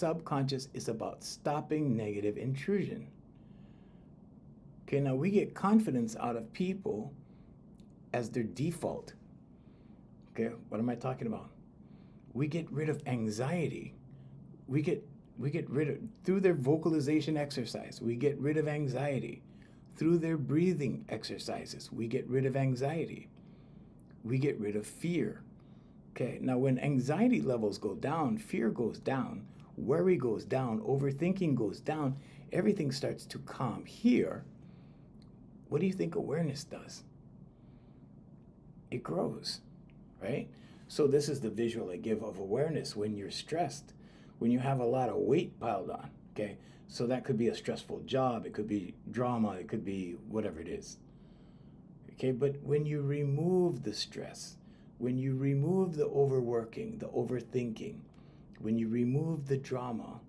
subconscious is about stopping negative intrusion. Okay, now we get confidence out of people as their default. Okay, what am I talking about? We get rid of anxiety. We get rid of, through their vocalization exercise, we get rid of anxiety. Through their breathing exercises, we get rid of anxiety. We get rid of fear. Okay, now when anxiety levels go down, fear goes down, worry goes down, overthinking goes down, everything starts to calm. Here, what do you think awareness does? It grows, right? So this is the visual I give of awareness when you're stressed, when you have a lot of weight piled on, okay? So that could be a stressful job, it could be drama, it could be whatever it is. Okay, but when you remove the stress, when you remove the overworking, the overthinking, when you remove the drama,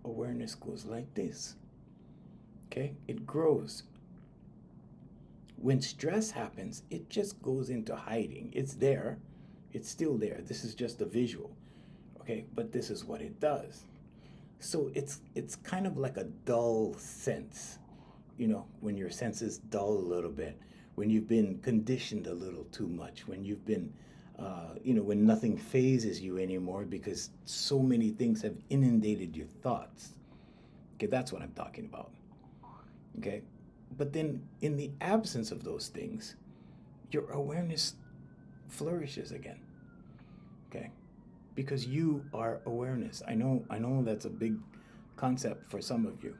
awareness goes like this. Okay, it grows. When stress happens, it just goes into hiding. It's there, it's still there. This is just a visual. Okay, but this is what it does. So it's kind of like a dull sense, you know, when your senses dull a little bit, when you've been conditioned a little too much, when you've been, when nothing phases you anymore because so many things have inundated your thoughts. Okay, that's what I'm talking about. Okay, but then in the absence of those things, your awareness flourishes again. Okay, because you are awareness. I know that's a big concept for some of you,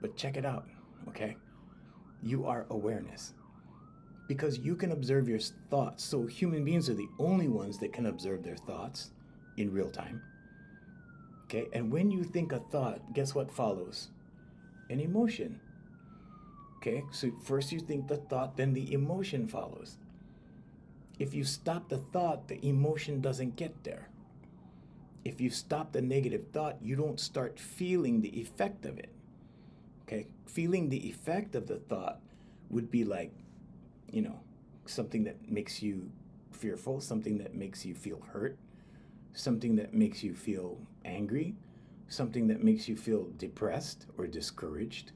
but check it out. Okay, you are awareness. Because you can observe your thoughts. So human beings are the only ones that can observe their thoughts in real time. Okay, and when you think a thought, guess what follows? An emotion. Okay, so first you think the thought, then the emotion follows. If you stop the thought, the emotion doesn't get there. If you stop the negative thought, you don't start feeling the effect of it. Okay, feeling the effect of the thought would be like, something that makes you fearful, something that makes you feel hurt, something that makes you feel angry, something that makes you feel depressed or discouraged.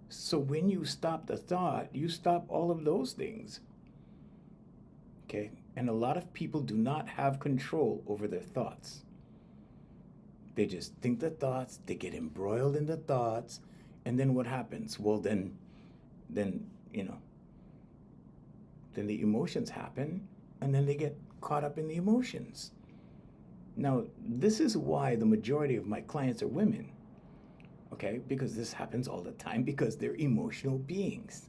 So when you stop the thought, you stop all of those things. Okay? And a lot of people do not have control over their thoughts. They just think the thoughts, they get embroiled in the thoughts, and then what happens? Well, then the emotions happen, and then they get caught up in the emotions. Now, this is why the majority of my clients are women, okay? Because this happens all the time, because they're emotional beings,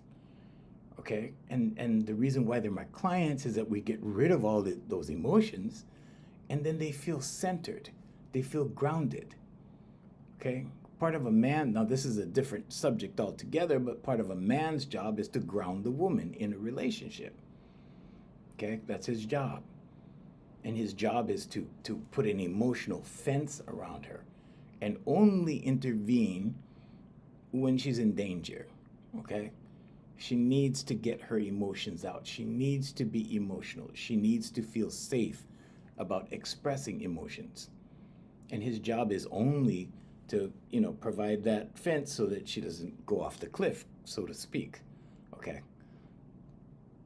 okay? And the reason why they're my clients is that we get rid of all those emotions, and then they feel centered, they feel grounded, okay? Part of a man, now this is a different subject altogether, but part of a man's job is to ground the woman in a relationship. Okay, that's his job. And his job is to put an emotional fence around her and only intervene when she's in danger. Okay? She needs to get her emotions out. She needs to be emotional. She needs to feel safe about expressing emotions. And his job is only to, provide that fence so that she doesn't go off the cliff, so to speak. Okay.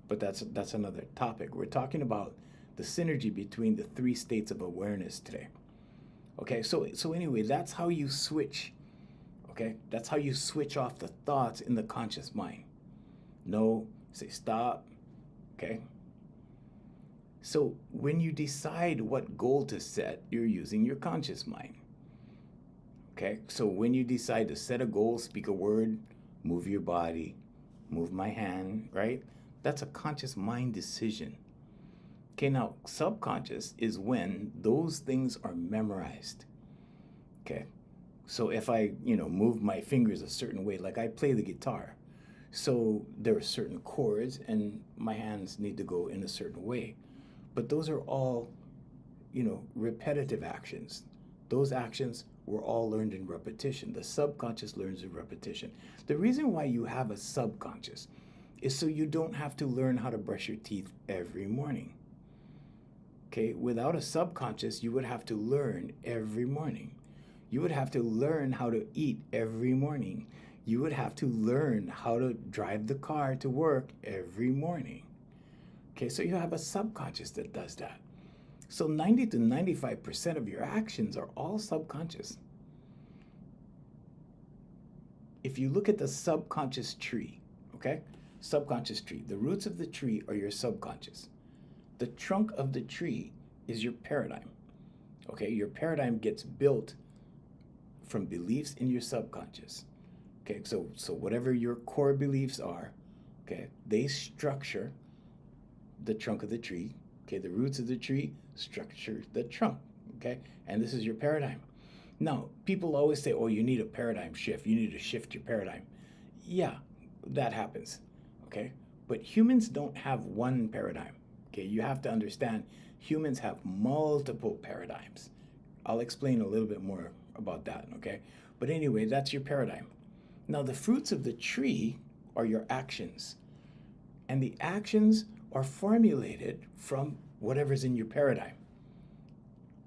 But that's another topic. We're talking about the synergy between the three states of awareness today. Okay, so anyway, that's how you switch. Okay, that's how you switch off the thoughts in the conscious mind. No, say stop. Okay. So when you decide what goal to set, you're using your conscious mind. Okay, so when you decide to set a goal, speak a word, move your body, move my hand, right? That's a conscious mind decision. Okay, now subconscious is when those things are memorized. Okay, so if I, move my fingers a certain way, like I play the guitar, so there are certain chords and my hands need to go in a certain way. But those are all, repetitive actions. Those actions were all learned in repetition. The subconscious learns in repetition. The reason why you have a subconscious is so you don't have to learn how to brush your teeth every morning. Okay, without a subconscious, you would have to learn every morning. You would have to learn how to eat every morning. You would have to learn how to drive the car to work every morning. Okay, so you have a subconscious that does that. So 90 to 95% of your actions are all subconscious. If you look at the subconscious tree, okay? Subconscious tree. The roots of the tree are your subconscious. The trunk of the tree is your paradigm. Okay, your paradigm gets built from beliefs in your subconscious. Okay, so whatever your core beliefs are, okay, they structure the trunk of the tree. Okay, the roots of the tree structure the trunk. Okay, and this is your paradigm. Now, people always say, oh, you need a paradigm shift. You need to shift your paradigm. Yeah, that happens. Okay, but humans don't have one paradigm. Okay, you have to understand humans have multiple paradigms. I'll explain a little bit more about that, okay? But anyway, that's your paradigm. Now, the fruits of the tree are your actions. And the actions are formulated from whatever's in your paradigm,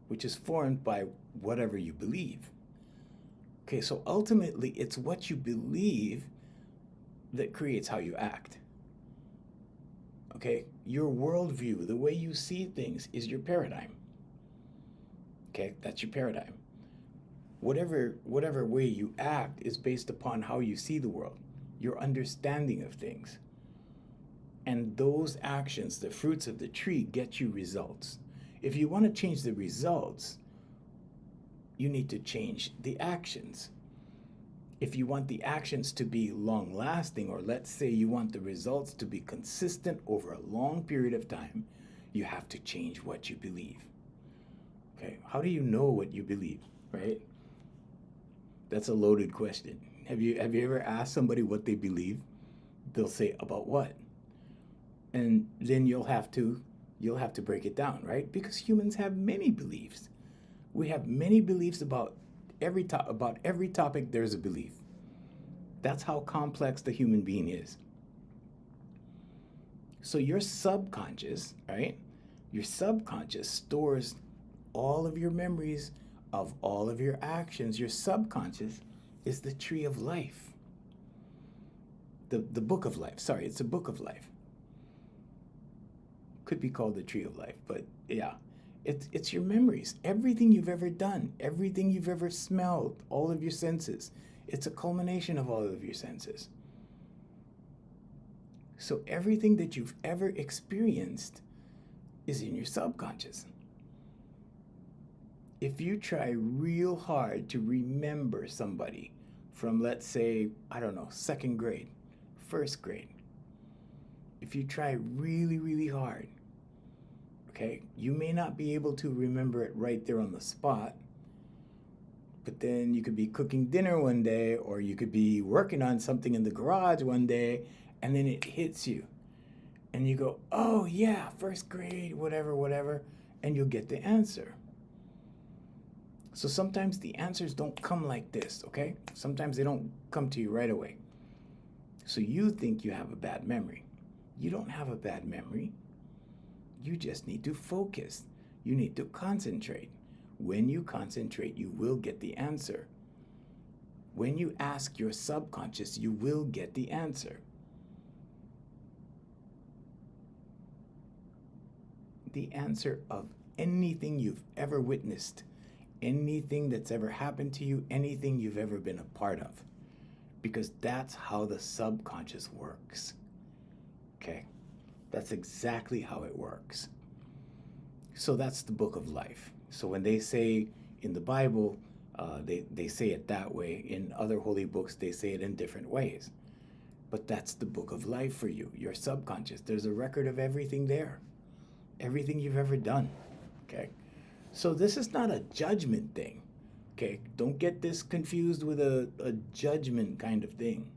which is formed by whatever you believe. Okay, so ultimately, it's what you believe that creates how you act. Okay, your worldview, the way you see things, is your paradigm. Okay, that's your paradigm. Whatever way you act is based upon how you see the world, your understanding of things. And those actions, the fruits of the tree, get you results. If you want to change the results, you need to change the actions. If you want the actions to be long lasting, or let's say you want the results to be consistent over a long period of time, you have to change what you believe. Okay, how do you know what you believe, right? That's a loaded question. Have you ever asked somebody what they believe? They'll say, about what? And then you'll have to break it down, right? Because humans have many beliefs. We have many beliefs about every topic there's a belief. That's how complex the human being is. So your subconscious, right? Your subconscious stores all of your memories of all of your actions. Your subconscious is the tree of life. The book of life. Sorry, it's a book of life. Could be called the tree of life, but yeah. It's your memories. Everything you've ever done, everything you've ever smelled, all of your senses. It's a culmination of all of your senses. So everything that you've ever experienced is in your subconscious. If you try real hard to remember somebody from, let's say, I don't know, second grade, first grade, if you try really, really hard, okay, you may not be able to remember it right there on the spot, but then you could be cooking dinner one day, or you could be working on something in the garage one day, and then it hits you. And you go, oh yeah, first grade, whatever, and you'll get the answer. So sometimes the answers don't come like this, okay? Sometimes they don't come to you right away. So you think you have a bad memory. You don't have a bad memory. You just need to focus. You need to concentrate. When you concentrate, you will get the answer. When you ask your subconscious, you will get the answer. The answer of anything you've ever witnessed, anything that's ever happened to you, anything you've ever been a part of. Because that's how the subconscious works. Okay? That's exactly how it works. So that's the book of life. So when they say in the Bible, they say it that way. In other holy books, they say it in different ways. But that's the book of life for you, your subconscious. There's a record of everything there. Everything you've ever done. Okay? So this is not a judgment thing. Okay? Don't get this confused with a judgment kind of thing.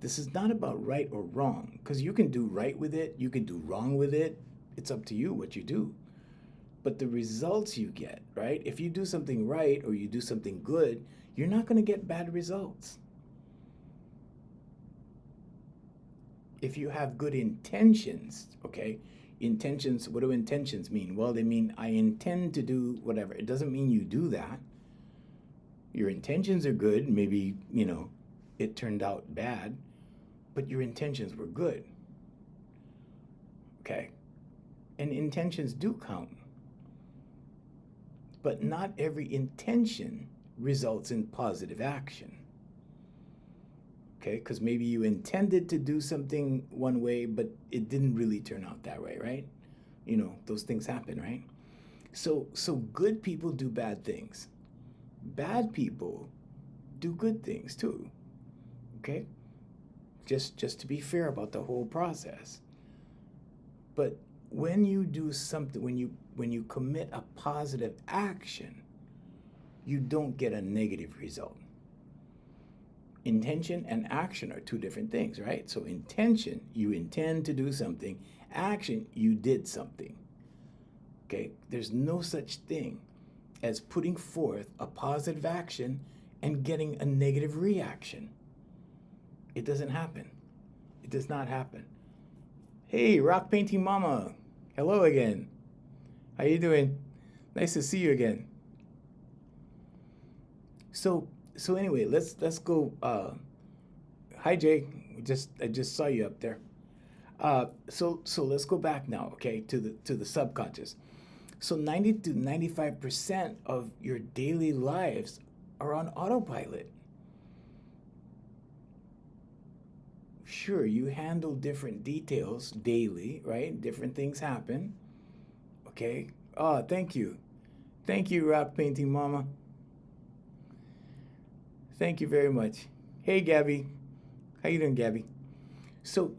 This is not about right or wrong, because you can do right with it, you can do wrong with it. It's up to you what you do. But the results you get, right? If you do something right or you do something good, you're not going to get bad results. If you have good intentions, okay? Intentions, what do intentions mean? Well, they mean I intend to do whatever. It doesn't mean you do that. Your intentions are good. Maybe, it turned out bad, but your intentions were good. Okay? And intentions do count. But not every intention results in positive action. Okay? Because maybe you intended to do something one way, but it didn't really turn out that way, right? Those things happen, right? So good people do bad things. Bad people do good things too. Okay? Just to be fair about the whole process. But when you do something, when you commit a positive action, you don't get a negative result. Intention and action are two different things, right? So intention, you intend to do something. Action, you did something. Okay? There's no such thing as putting forth a positive action and getting a negative reaction. It doesn't happen. It does not happen. Hey, Rock Painting Mama. Hello again. How you doing? Nice to see you again. So anyway, let's go. Hi Jay, I just saw you up there. So let's go back now, okay, to the subconscious. So 90 to 95% of your daily lives are on autopilot. Sure, you handle different details daily, right? Different things happen. Okay. Oh, thank you. Thank you, Rock Painting Mama. Thank you very much. Hey, Gabby. How you doing, Gabby? So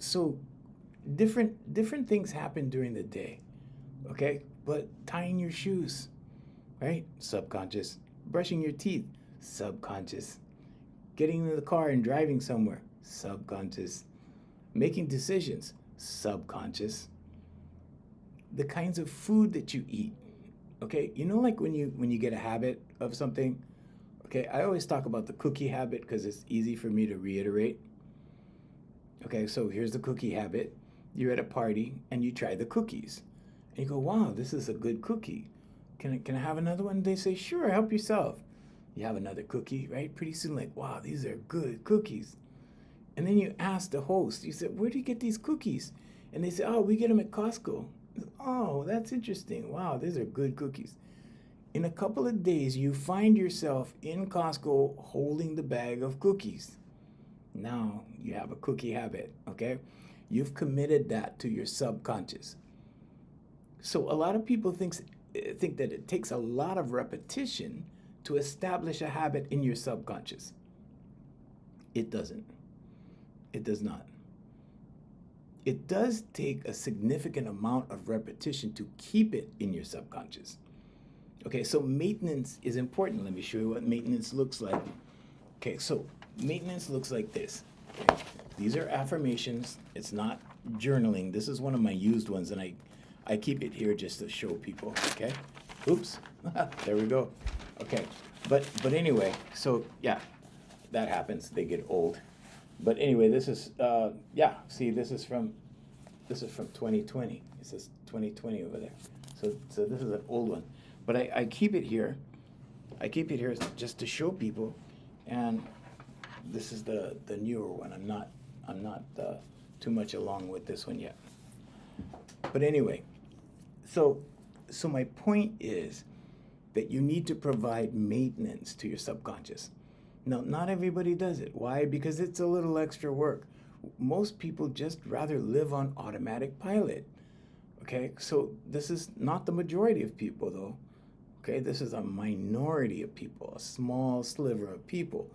different things happen during the day. Okay? But tying your shoes, right? Subconscious. Brushing your teeth, subconscious. Getting in the car and driving somewhere, subconscious. Making decisions, subconscious. The kinds of food that you eat, okay? Like when you get a habit of something, okay? I always talk about the cookie habit because it's easy for me to reiterate. Okay, so here's the cookie habit. You're at a party and you try the cookies. And you go, wow, this is a good cookie. Can I have another one? They say, sure, help yourself. You have another cookie, right? Pretty soon, like, wow, these are good cookies. And then you ask the host, you said, where do you get these cookies? And they say, oh, we get them at Costco. Oh, that's interesting. Wow, these are good cookies. In a couple of days, you find yourself in Costco holding the bag of cookies. Now you have a cookie habit, okay? You've committed that to your subconscious. So a lot of people think that it takes a lot of repetition to establish a habit in your subconscious. It doesn't. It does not. It does take a significant amount of repetition to keep it in your subconscious. Okay, so maintenance is important. Let me show you what maintenance looks like. Okay, so maintenance looks like this. Okay? These are affirmations. It's not journaling. This is one of my used ones, and I keep it here just to show people, okay? Oops, there we go. Okay, but anyway, so yeah, that happens. They get old. But anyway, this is, see, this is from 2020. It says 2020 over there. So this is an old one. But I keep it here. I keep it here just to show people. And this is the newer one. I'm not too much along with this one yet. But anyway, so my point is that you need to provide maintenance to your subconscious. Now, not everybody does it. Why? Because it's a little extra work. Most people just rather live on automatic pilot. Okay, so this is not the majority of people, though. Okay, this is a minority of people, a small sliver of people.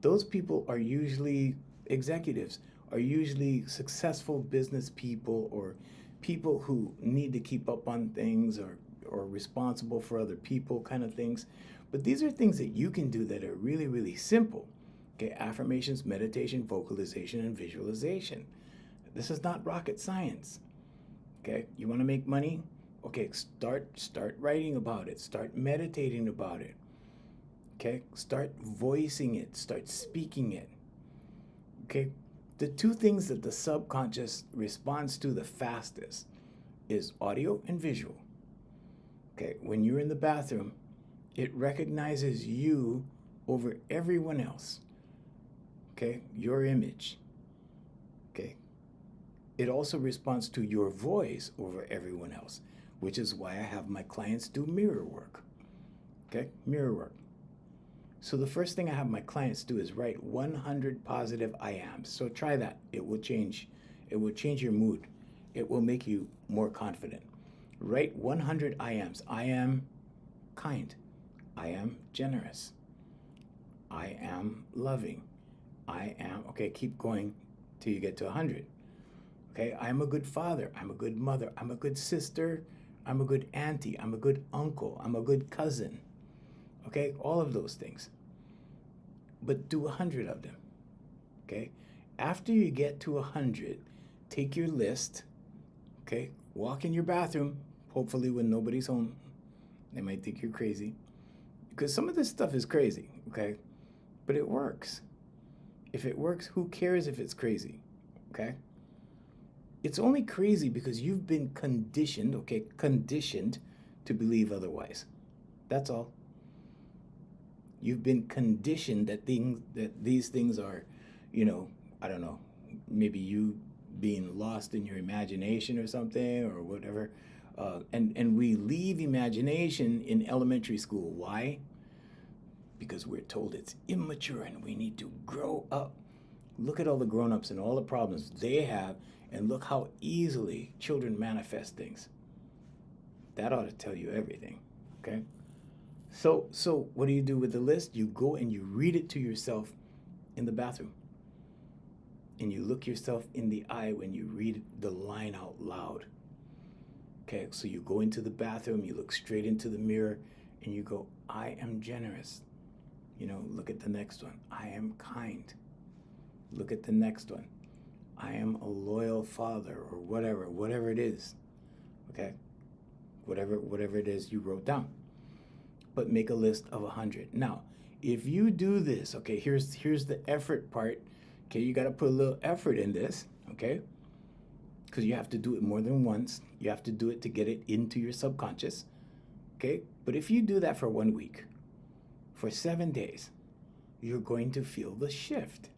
Those people are usually executives, are usually successful business people, or people who need to keep up on things, or responsible for other people kind of things. But these are things that you can do that are really, really simple. Okay, affirmations, meditation, vocalization, and visualization. This is not rocket science. Okay, you want to make money? Okay, start writing about it. Start meditating about it. Okay, start voicing it. Start speaking it. Okay, the two things that the subconscious responds to the fastest is audio and visual. Okay, when you're in the bathroom, it recognizes you over everyone else. Okay, your image. Okay, it also responds to your voice over everyone else, which is why I have my clients do mirror work. Okay, mirror work. So the first thing I have my clients do is write 100 positive I ams. So try that. It will change. It will change your mood. It will make you more confident. Write 100 I ams. I am kind. I am generous. I am loving. I am, okay, keep going till you get to 100. Okay, I'm a good father. I'm a good mother. I'm a good sister. I'm a good auntie. I'm a good uncle. I'm a good cousin. Okay, all of those things. But do 100 of them. Okay, after you get to 100, take your list. Okay, walk in your bathroom, hopefully when nobody's home. They might think you're crazy. Because some of this stuff is crazy, okay? But it works. If it works, who cares if it's crazy, okay? It's only crazy because you've been conditioned, okay, conditioned to believe otherwise. That's all. You've been conditioned that these things are, I don't know, maybe you being lost in your imagination or something or whatever. And we leave imagination in elementary school. Why? Because we're told it's immature and we need to grow up. Look at all the grown-ups and all the problems they have, and look how easily children manifest things. That ought to tell you everything, okay? So what do you do with the list? You go and you read it to yourself in the bathroom. And you look yourself in the eye when you read the line out loud. Okay, so you go into the bathroom, you look straight into the mirror, and you go, I am generous. Look at the next one. I am kind. Look at the next one. I am a loyal father, or whatever it is. Okay? Whatever it is you wrote down. But make a list of 100. Now, if you do this, okay, here's the effort part. Okay, you got to put a little effort in this, okay? Because you have to do it more than once. You have to do it to get it into your subconscious, okay? But if you do that for 1 week, for 7 days, you're going to feel the shift.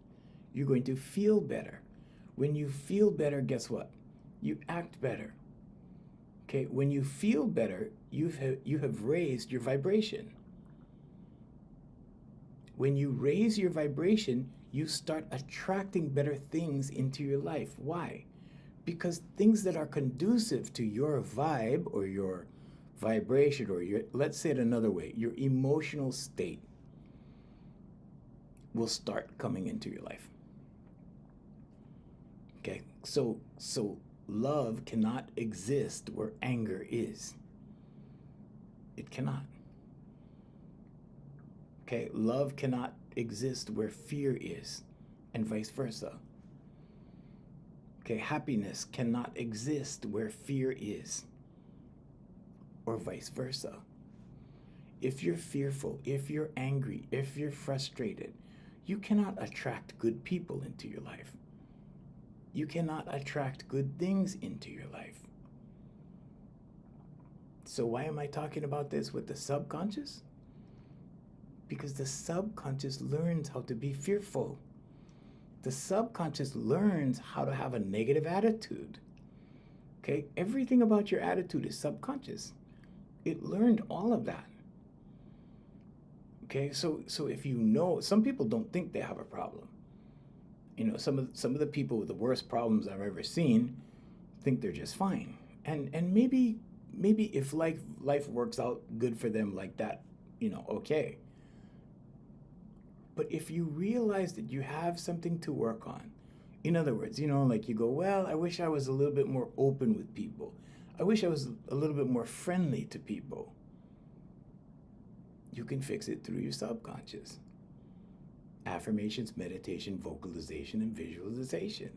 You're going to feel better. When you feel better, guess what? You act better. Okay, when you feel better, you have raised your vibration. When you raise your vibration, you start attracting better things into your life. Why? Because things that are conducive to your vibe or your vibration or your, let's say it another way, your emotional state will start coming into your life. Okay, so love cannot exist where anger is. It cannot. Okay, love cannot exist where fear is, and vice versa. Okay, happiness cannot exist where fear is, or vice versa. If you're fearful, if you're angry, if you're frustrated, you cannot attract good people into your life. You cannot attract good things into your life. So why am I talking about this with the subconscious? Because the subconscious learns how to be fearful. The subconscious learns how to have a negative attitude. Okay, everything about your attitude is subconscious. It learned all of that. Okay, so if you know, some people don't think they have a problem. Some of the people with the worst problems I've ever seen think they're just fine. And maybe if life works out good for them like that, okay. But if you realize that you have something to work on, in other words, like you go, well, I wish I was a little bit more open with people. I wish I was a little bit more friendly to people. You can fix it through your subconscious. Affirmations, meditation, vocalization, and visualization.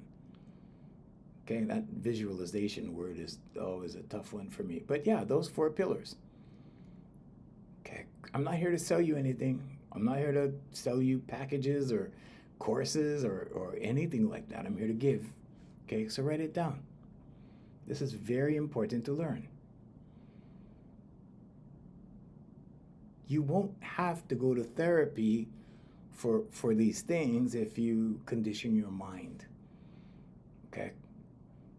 Okay, that visualization word is always a tough one for me. But yeah, those 4 pillars. Okay, I'm not here to sell you anything. I'm not here to sell you packages or courses or anything like that. I'm here to give. Okay, so write it down. This is very important to learn. You won't have to go to therapy for these things if you condition your mind. Okay?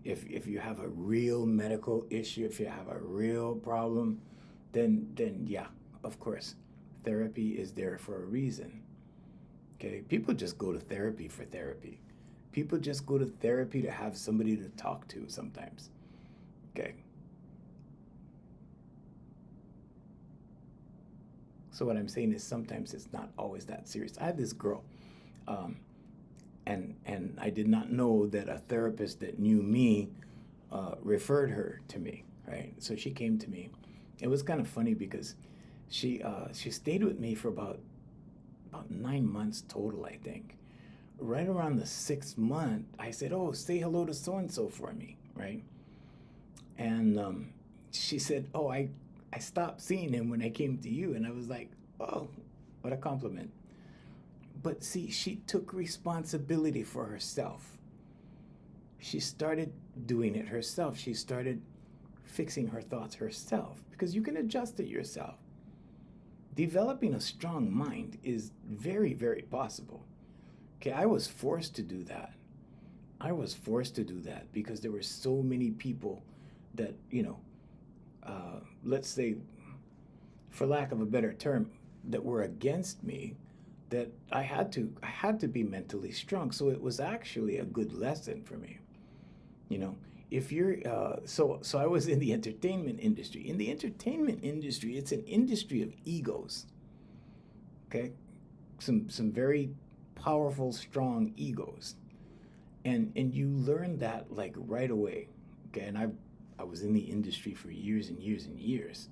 If you have a real medical issue, if you have a real problem, then yeah, of course, therapy is there for a reason. Okay? People just go to therapy for therapy. People just go to therapy to have somebody to talk to sometimes. Okay? So what I'm saying is sometimes it's not always that serious. I had this girl, and I did not know that a therapist that knew me referred her to me, right? So she came to me. It was kind of funny because she stayed with me for about 9 months total, I think. Right around the 6th month, I said, "Oh, say hello to so and so for me," right? And she said, "Oh, I stopped seeing him when I came to you," and I was like, "Oh, what a compliment." But see, she took responsibility for herself. She started doing it herself. She started fixing her thoughts herself because you can adjust it yourself. Developing a strong mind is very, very possible. Okay, I was forced to do that. I was forced to do that because there were so many people that, let's say, for lack of a better term, that were against me, that I had to be mentally strong. So it was actually a good lesson for me. You know, if you're so I was in the entertainment industry. In the entertainment industry, it's an industry of egos. Okay, some very powerful, strong egos, and you learn that like right away. Okay, and I was in the industry for years and years and years.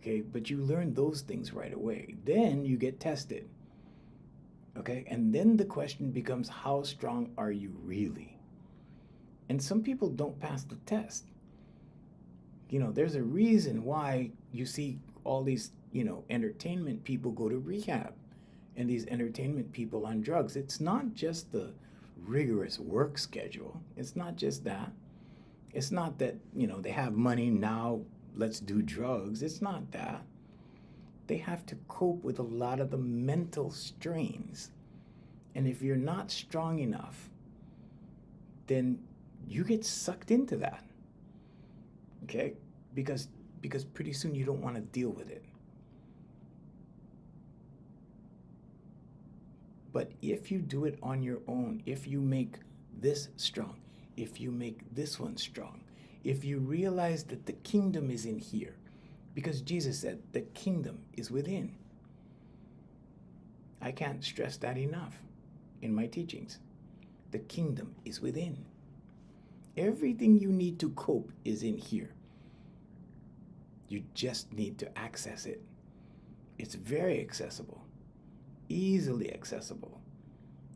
Okay, but you learn those things right away. Then you get tested. Okay, and then the question becomes, how strong are you really? And some people don't pass the test. There's a reason why you see all these, entertainment people go to rehab and these entertainment people on drugs. It's not just the rigorous work schedule. It's not just that. It's not that, they have money now, let's do drugs. It's not that. They have to cope with a lot of the mental strains. And if you're not strong enough, then you get sucked into that. Okay? Because pretty soon you don't want to deal with it. But if you do it on your own, if you make this strong, if you make this one strong, if you realize that the kingdom is in here, because Jesus said the kingdom is within. I can't stress that enough in my teachings. The kingdom is within. Everything you need to cope is in here. You just need to access it. It's very accessible, easily accessible.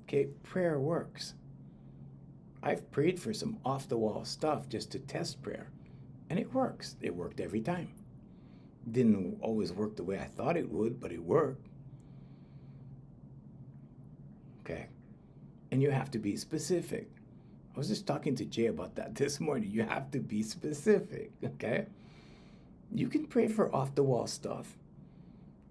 Okay, prayer works. I've prayed for some off-the-wall stuff just to test prayer, and it works. It worked every time. Didn't always work the way I thought it would, but it worked. Okay, and you have to be specific. I was just talking to Jay about that this morning. You have to be specific, okay? You can pray for off-the-wall stuff,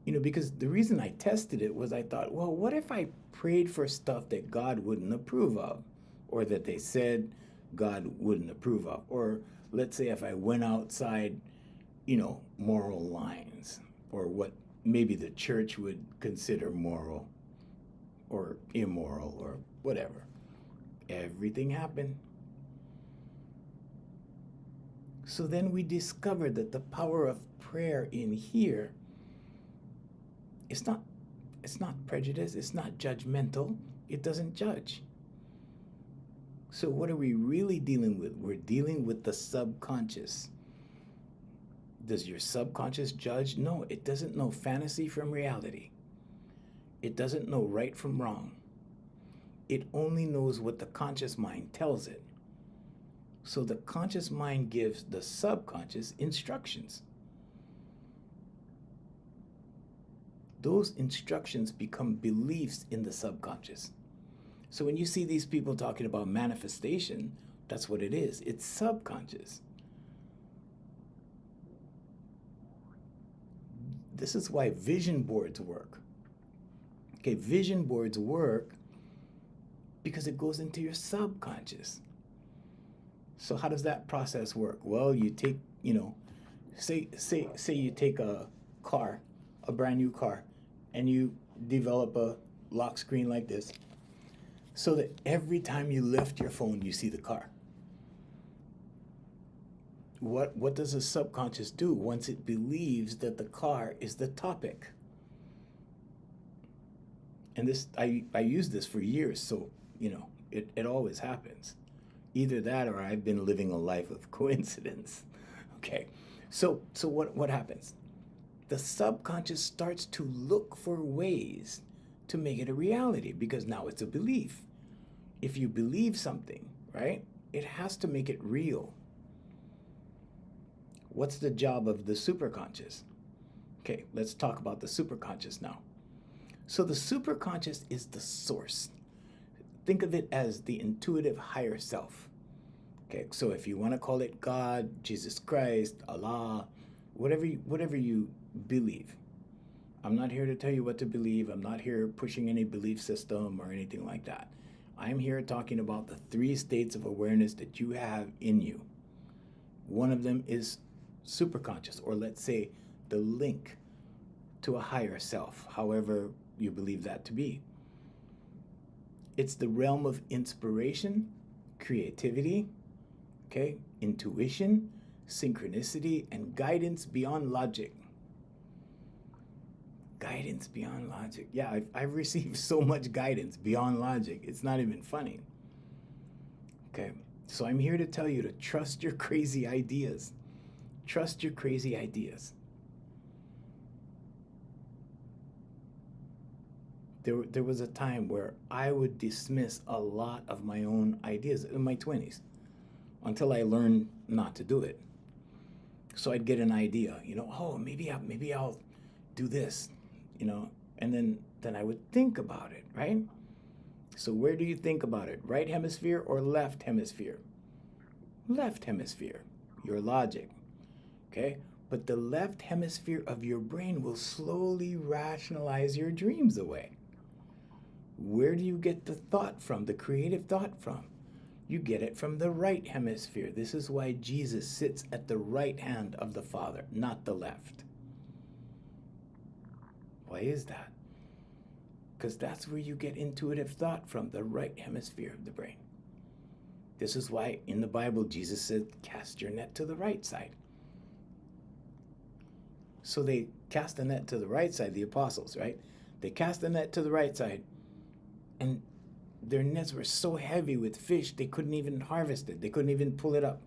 because the reason I tested it was I thought, well, what if I prayed for stuff that God wouldn't approve of, or that they said God wouldn't approve of? Or let's say if I went outside, moral lines, or what maybe the church would consider moral or immoral or whatever. Everything happened. So then we discovered that the power of prayer in here it's not prejudice, it's not judgmental, it doesn't judge. So what are we really dealing with? We're dealing with the subconscious. Does your subconscious judge? No, it doesn't know fantasy from reality. It doesn't know right from wrong. It only knows what the conscious mind tells it. So the conscious mind gives the subconscious instructions. Those instructions become beliefs in the subconscious. So when you see these people talking about manifestation, that's what it is. It's subconscious. This is why vision boards work. Okay, vision boards work because it goes into your subconscious. So how does that process work? Well, you take, say you take a car, a brand new car, and you develop a lock screen like this, so that every time you lift your phone, you see the car. What does the subconscious do once it believes that the car is the topic? And this, I use this for years, so it always happens. Either that or I've been living a life of coincidence. Okay, so what happens? The subconscious starts to look for ways to make it a reality, because now it's a belief. If you believe something, right, it has to make it real. What's the job of the superconscious? Okay, let's talk about the superconscious now. So the superconscious is the source. Think of it as the intuitive higher self. Okay, so if you want to call it God, Jesus Christ, Allah, whatever you believe. I'm not here to tell you what to believe. I'm not here pushing any belief system or anything like that. I'm here talking about the 3 states of awareness that you have in you. One of them is superconscious, or let's say the link to a higher self, however you believe that to be. It's the realm of inspiration, creativity, okay, intuition, synchronicity, and guidance beyond logic. Guidance beyond logic. Yeah, I've received so much guidance beyond logic. It's not even funny. Okay, so I'm here to tell you to trust your crazy ideas. Trust your crazy ideas. There was a time where I would dismiss a lot of my own ideas in my 20s until I learned not to do it. So I'd get an idea, oh, maybe I'll do this, and then I would think about it, right? So where do you think about it? Right hemisphere or left hemisphere? Left hemisphere, your logic, okay? But the left hemisphere of your brain will slowly rationalize your dreams away. Where do you get the thought from, the creative thought from? You get it from the right hemisphere. This is why Jesus sits at the right hand of the Father, not the left. Why is that? Because that's where you get intuitive thought from, the right hemisphere of the brain. This is why in the Bible, Jesus said, cast your net to the right side. So they cast the net to the right side, the apostles, right? They cast the net to the right side, and their nets were so heavy with fish, they couldn't even harvest it. They couldn't even pull it up.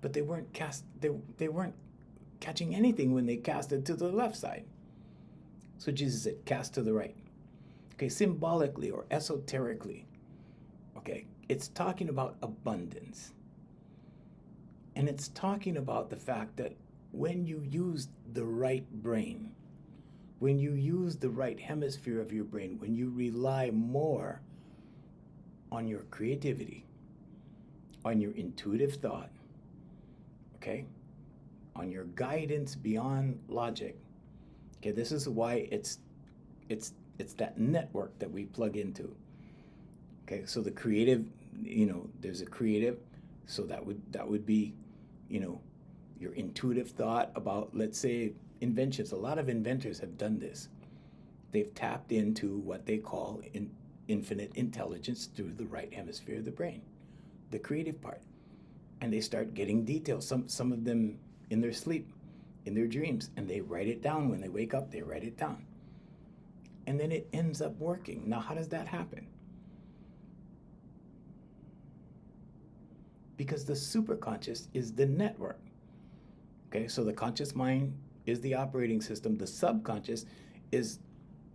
But they weren't catching anything when they cast it to the left side. So Jesus said, cast to the right. Okay, symbolically or esoterically, okay, it's talking about abundance. And it's talking about the fact that when you use the right brain, when you use the right hemisphere of your brain, when you rely more on your creativity, on your intuitive thought, okay, on your guidance beyond logic, okay, this is why it's that network that we plug into. Okay, so the creative, there's a creative, so that would be, your intuitive thought about, let's say, inventions. A lot of inventors have done this. They've tapped into what they call infinite intelligence through the right hemisphere of the brain, the creative part. And they start getting details, some of them in their sleep, in their dreams, and they write it down. When they wake up, they write it down. And then it ends up working. Now, how does that happen? Because the superconscious is the network. Okay, so the conscious mind is the operating system. The subconscious is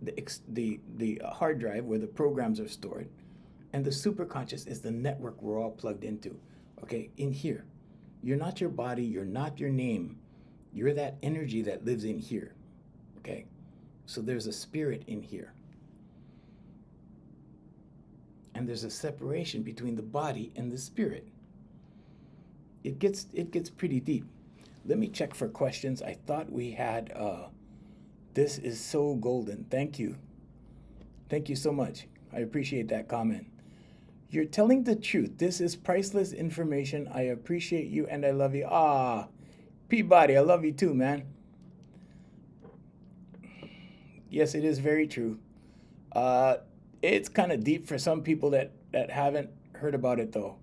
the hard drive where the programs are stored. And the superconscious is the network we're all plugged into. Okay, in here. You're not your body, you're not your name. You're that energy that lives in here. Okay, so there's a spirit in here. And there's a separation between the body and the spirit. It gets pretty deep. Let me check for questions. I thought we had This is so golden. Thank you. Thank you so much. I appreciate that comment. You're telling the truth. This is priceless information. I appreciate you and I love you. Ah, Peabody, I love you too, man. Yes, it is very true. Uh, it's kind of deep for some people that haven't heard about it though.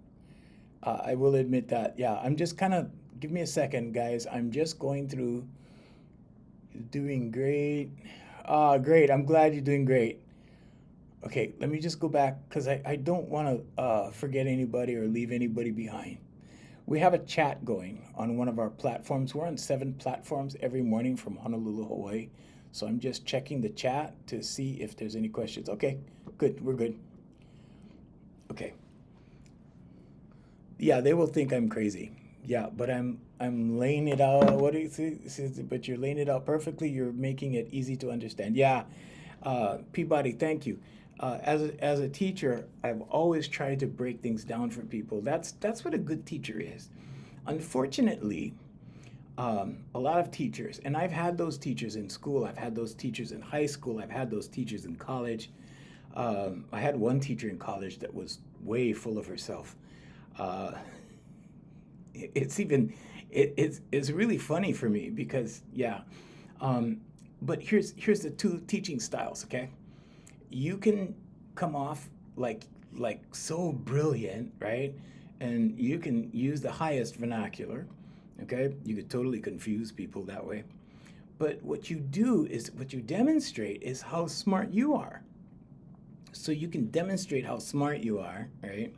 I will admit that. Yeah, I'm just kind of, give me a second, guys. I'm just going through, doing great. Ah, great. I'm glad you're doing great. Okay, let me just go back because I don't want to forget anybody or leave anybody behind. We have a chat going on one of our platforms. We're on 7 platforms every morning from Honolulu, Hawaii. So I'm just checking the chat to see if there's any questions. Okay, good. We're good. Okay. Yeah, they will think I'm crazy. Yeah, but I'm laying it out. What do you say? But you're laying it out perfectly. You're making it easy to understand. Yeah, Peabody, thank you. As a teacher, I've always tried to break things down for people. That's what a good teacher is. Unfortunately, a lot of teachers, and I've had those teachers in school. I've had those teachers in high school. I've had those teachers in college. I had one teacher in college that was way full of herself. Uh, it's even it's really funny for me because yeah. Um, but here's the two teaching styles. Okay, you can come off like so brilliant, right? And you can use the highest vernacular. Okay, you could totally confuse people that way. But what you do is what you demonstrate is how smart you are. So you can demonstrate how smart you are, right?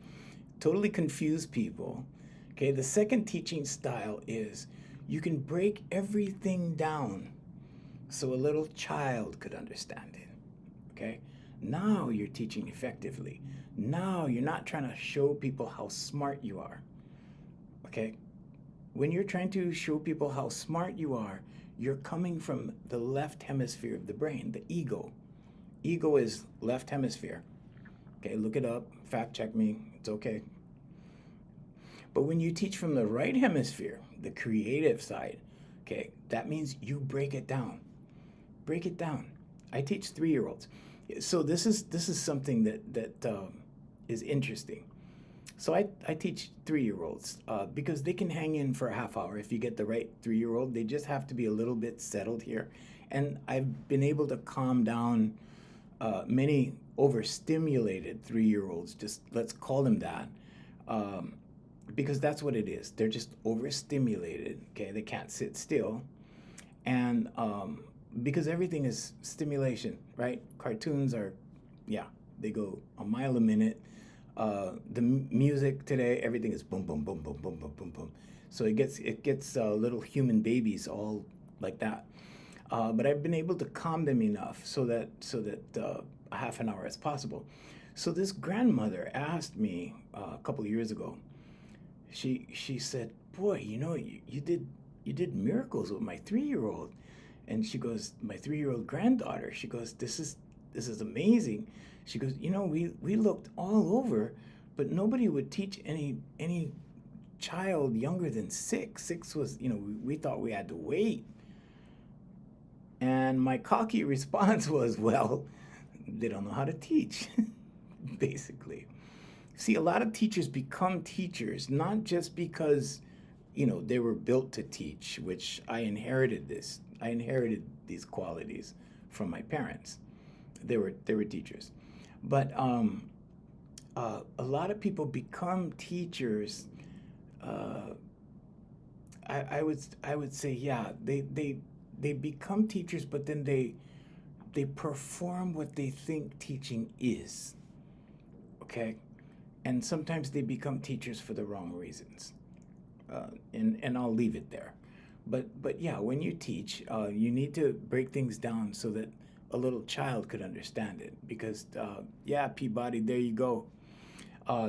Totally confuse people. Okay, the second teaching style is you can break everything down so a little child could understand it. Okay, now you're teaching effectively. Now you're not trying to show people how smart you are. Okay, when you're trying to show people how smart you are, you're coming from the left hemisphere of the brain, the ego. Ego is left hemisphere. Okay, look it up, fact check me, it's okay. But when you teach from the right hemisphere, the creative side, okay, that means you break it down. Break it down. I teach 3-year-olds. So this is something that is interesting. So I teach 3-year-olds because they can hang in for a half hour if you get the right 3-year-old. They just have to be a little bit settled here. And I've been able to calm down many overstimulated 3-year-olds, just let's call them that, because that's what it is. They're just overstimulated, okay? They can't sit still. And because everything is stimulation, right? Cartoons are, yeah, they go a mile a minute. The music today, everything is boom, boom, boom, boom, boom, boom, boom, boom. So it gets little human babies all like that. But I've been able to calm them enough so that a half an hour is possible. So this grandmother asked me a couple of years ago. She said, "Boy, you did miracles with my 3-year-old." And she goes, "My 3-year-old granddaughter." She goes, "This is amazing." She goes, "We looked all over, but nobody would teach any child younger than 6. 6 was, we thought we had to wait." And my cocky response was, "Well, they don't know how to teach," basically. See, a lot of teachers become teachers not just because, they were built to teach, which I inherited this. I inherited these qualities from my parents. They were teachers. But a lot of people become teachers. Uh, I would say, yeah, they become teachers, but then they perform what they think teaching is. Okay, and sometimes they become teachers for the wrong reasons. And I'll leave it there. But yeah, when you teach, you need to break things down so that a little child could understand it. Because yeah, Peabody, there you go.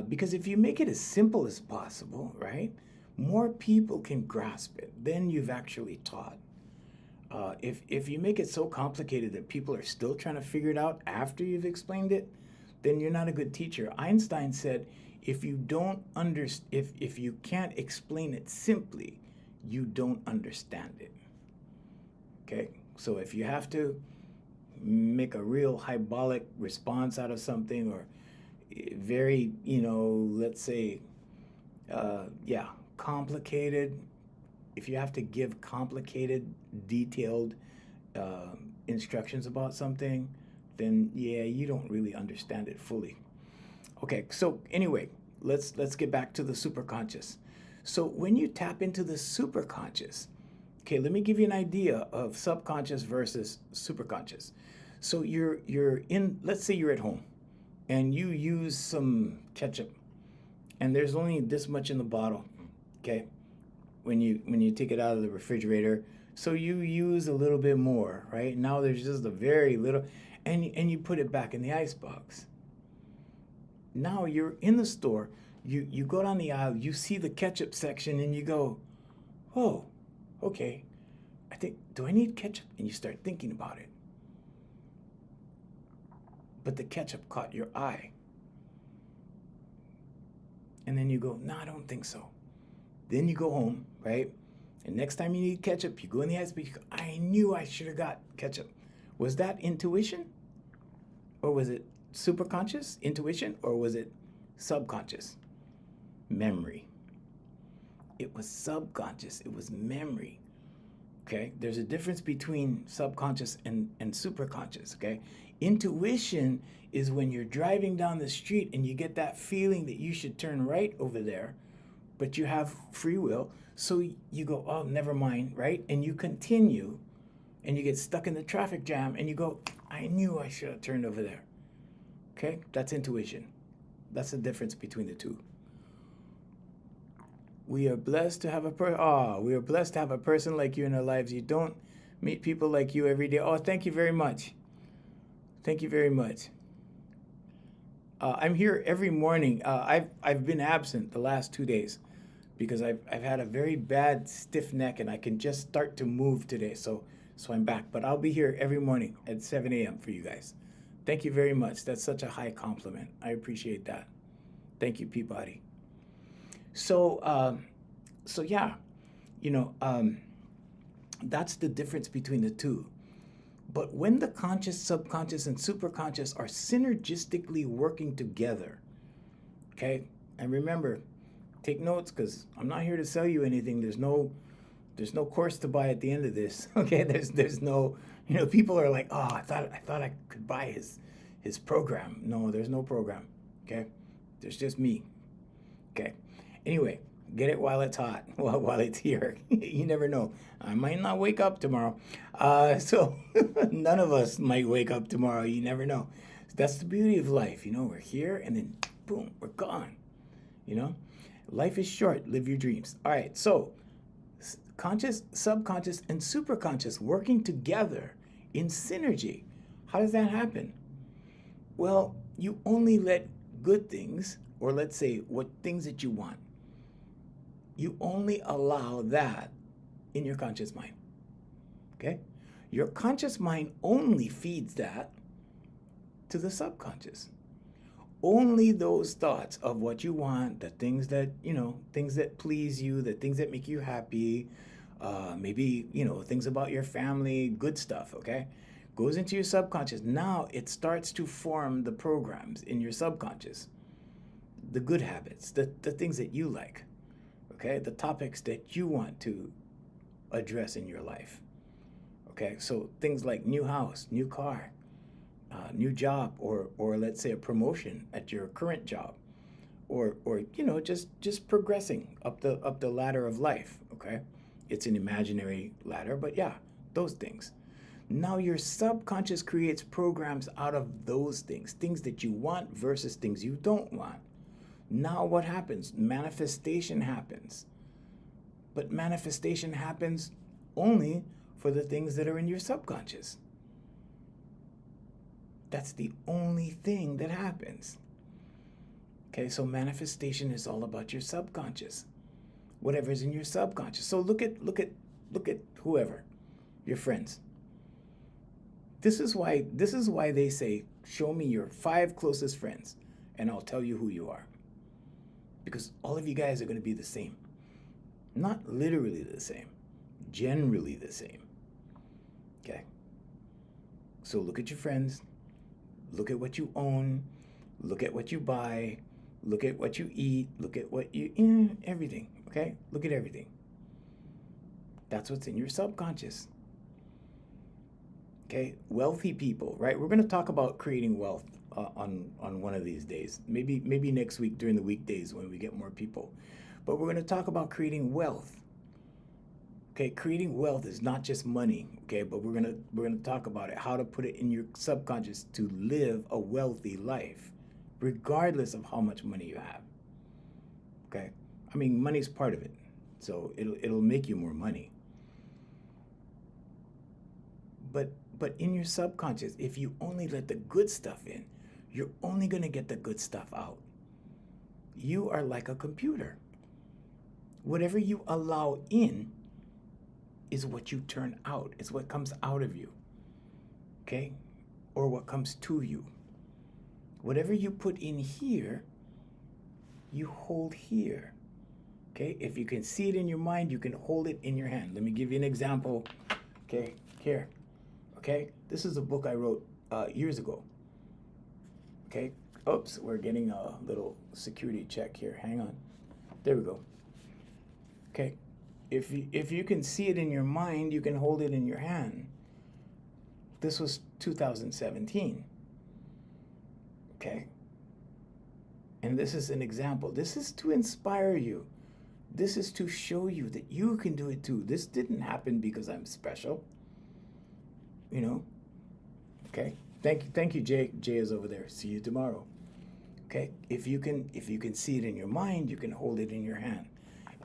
Because if you make it as simple as possible, right, more people can grasp it. Then you've actually taught. If you make it so complicated that people are still trying to figure it out after you've explained it, then you're not a good teacher. Einstein said, if you don't if you can't explain it simply, you don't understand it. Okay? So if you have to make a real hyperbolic response out of something, or very, let's say, complicated, if you have to give complicated, detailed instructions about something, then yeah, you don't really understand it fully. Okay, so anyway, let's get back to the superconscious. So when you tap into the superconscious, okay, let me give you an idea of subconscious versus superconscious. So you're in, let's say you're at home and you use some ketchup and there's only this much in the bottle, okay? When you take it out of the refrigerator, so you use a little bit more, right? Now there's just a very little, and you put it back in the icebox. Now you're in the store, you go down the aisle, you see the ketchup section, and you go, oh, okay, do I need ketchup? And you start thinking about it. But the ketchup caught your eye. And then you go, no, I don't think so. Then you go home, right? And next time you need ketchup, you go in the ice, but you go, I knew I should have got ketchup. Was that intuition? Or was it superconscious intuition? Or was it subconscious memory? It was subconscious. It was memory. Okay? There's a difference between subconscious and superconscious. Okay? Intuition is when you're driving down the street and you get that feeling that you should turn right over there, but you have free will. So you go, oh, never mind, right? And you continue and you get stuck in the traffic jam and you go, I knew I should have turned over there. Okay? That's intuition. That's the difference between the two. We are blessed to have we are blessed to have a person like you in our lives. You don't meet people like you every day. Oh, thank you very much. Thank you very much. I'm here every morning. I've been absent the last 2 days because I've had a very bad stiff neck and I can just start to move today. So I'm back. But I'll be here every morning at 7 a.m. for you guys. Thank you very much. That's such a high compliment. I appreciate that. Thank you, Peabody. So yeah, that's the difference between the two. But when the conscious, subconscious, and superconscious are synergistically working together, okay? And remember, take notes because I'm not here to sell you anything. There's no course to buy at the end of this, okay? There's no, people are like, oh, I thought I could buy his program. No, there's no program, okay? There's just me, okay? Anyway, get it while it's hot, while it's here. You never know. I might not wake up tomorrow. So none of us might wake up tomorrow. You never know. That's the beauty of life. We're here and then boom, we're gone. Life is short. Live your dreams. All right. So conscious, subconscious, and superconscious working together in synergy. How does that happen? Well, you only let good things, or let's say what things that you want, you only allow that in your conscious mind, okay? Your conscious mind only feeds that to the subconscious. Only those thoughts of what you want, the things that, things that please you, the things that make you happy, maybe, things about your family, good stuff, okay? Goes into your subconscious. Now it starts to form the programs in your subconscious, the good habits, the things that you like. Okay, the topics that you want to address in your life. Okay, so things like new house, new car, new job, or let's say a promotion at your current job, or just progressing up the ladder of life. Okay, it's an imaginary ladder, but yeah, those things. Now your subconscious creates programs out of those things that you want versus things you don't want. Now what happens? Manifestation happens. But manifestation happens only for the things that are in your subconscious. That's the only thing that happens. Okay, so manifestation is all about your subconscious. Whatever's in your subconscious. So look at whoever, your friends. This is why they say, show me your 5 closest friends and I'll tell you who you are. Because all of you guys are going to be the same. Not literally the same, generally the same. Okay? So look at your friends, look at what you own, look at what you buy, look at what you eat, look at what you, everything, okay? Look at everything. That's what's in your subconscious. Okay, wealthy people, right? We're going to talk about creating wealth on one of these days. Maybe next week during the weekdays when we get more people. But we're going to talk about creating wealth. Okay, creating wealth is not just money. Okay, but we're gonna talk about it, how to put it in your subconscious to live a wealthy life, regardless of how much money you have. Okay, I mean money's part of it, so it'll make you more money. But in your subconscious, if you only let the good stuff in, you're only going to get the good stuff out. You are like a computer. Whatever you allow in is what you turn out. It's what comes out of you. Okay? Or what comes to you. Whatever you put in here, you hold here. Okay? If you can see it in your mind, you can hold it in your hand. Let me give you an example. Okay? Here. Okay, this is a book I wrote years ago. Okay, oops, we're getting a little security check here. Hang on. There we go. Okay, if you can see it in your mind, you can hold it in your hand. This was 2017. Okay, and this is an example. This is to inspire you. This is to show you that you can do it too. This didn't happen because I'm special. You know, okay. Thank you, Jay. Jay is over there. See you tomorrow. Okay. If you can see it in your mind, you can hold it in your hand.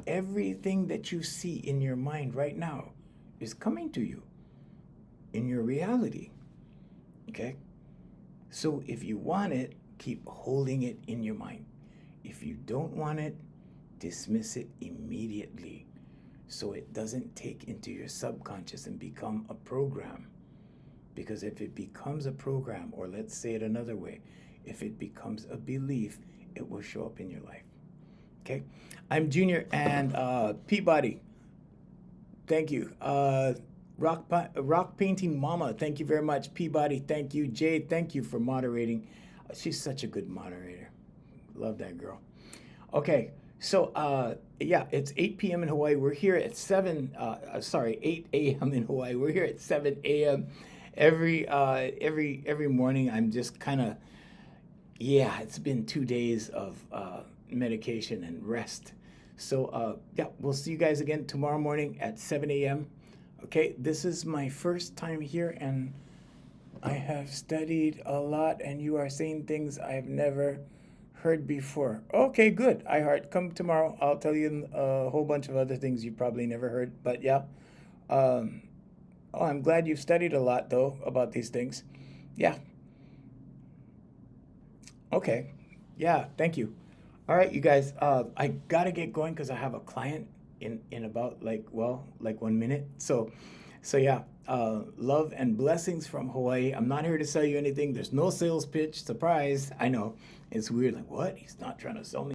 Everything that you see in your mind right now is coming to you in your reality. Okay. So if you want it, keep holding it in your mind. If you don't want it, dismiss it immediately, so it doesn't take into your subconscious and become a program. Because if it becomes a program, or let's say it another way, if it becomes a belief, it will show up in your life. Okay? I'm Junior, and Peabody, thank you. Rock Painting Mama, thank you very much. Peabody, thank you. Jay, thank you for moderating. She's such a good moderator. Love that girl. Okay, so yeah, it's 8 p.m. in Hawaii. We're here at 8 a.m. in Hawaii. We're here at 7 a.m. Every morning. I'm just kind of, yeah, it's been 2 days of medication and rest. So yeah, we'll see you guys again tomorrow morning at 7 a.m. Okay, this is my first time here, and I have studied a lot, and you are saying things I've never heard before. Okay, good. Come tomorrow. I'll tell you a whole bunch of other things you probably never heard. But yeah, I'm glad you've studied a lot though about these things. Yeah. Okay. Yeah. Thank you. All right, you guys. I gotta get going because I have a client in about like 1 minute. So yeah. Love and blessings from Hawaii. I'm not here to sell you anything. There's no sales pitch. Surprise. I know. It's weird. Like, what? He's not trying to sell me